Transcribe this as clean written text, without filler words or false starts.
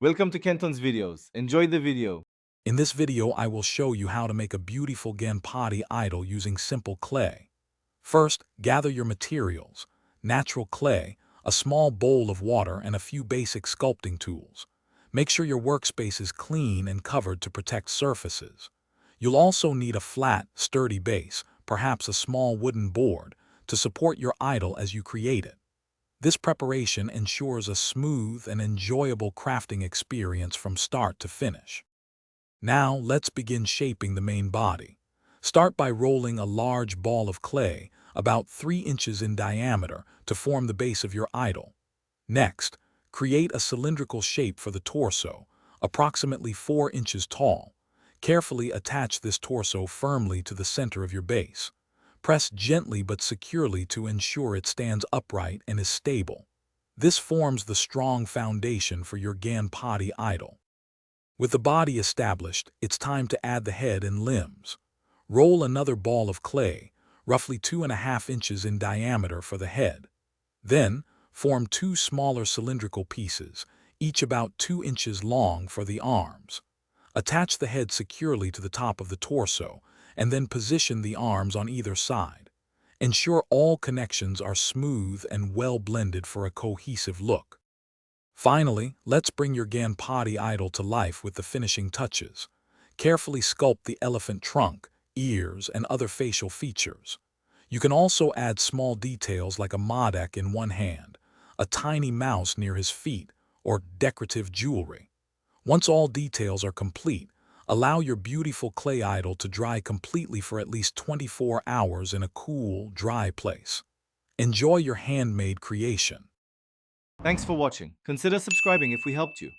Welcome to Kenton's videos. Enjoy the video. In this video, I will show you how to make a beautiful Ganpati idol using simple clay. First, gather your materials: natural clay, a small bowl of water, and a few basic sculpting tools. Make sure your workspace is clean and covered to protect surfaces. You'll also need a flat, sturdy base, perhaps a small wooden board, to support your idol as you create it. This preparation ensures a smooth and enjoyable crafting experience from start to finish. Now, let's begin shaping the main body. Start by rolling a large ball of clay, about 3 inches in diameter, to form the base of your idol. Next, create a cylindrical shape for the torso, approximately 4 inches tall. Carefully attach this torso firmly to the center of your base. Press gently but securely to ensure it stands upright and is stable. This forms the strong foundation for your Ganpati idol. With the body established, it's time to add the head and limbs. Roll another ball of clay, roughly 2.5 inches in diameter for the head. Then, form 2 smaller cylindrical pieces, each about 2 inches long, for the arms. Attach the head securely to the top of the torso, and then position the arms on either side. Ensure all connections are smooth and well blended for a cohesive look. Finally, let's bring your Ganpati idol to life with the finishing touches. Carefully sculpt the elephant trunk, ears, and other facial features. You can also add small details like a modak in one hand, a tiny mouse near his feet, or decorative jewelry. Once all details are complete, allow your beautiful clay idol to dry completely for at least 24 hours in a cool, dry place. Enjoy your handmade creation. Thanks for watching. Consider subscribing if we helped you.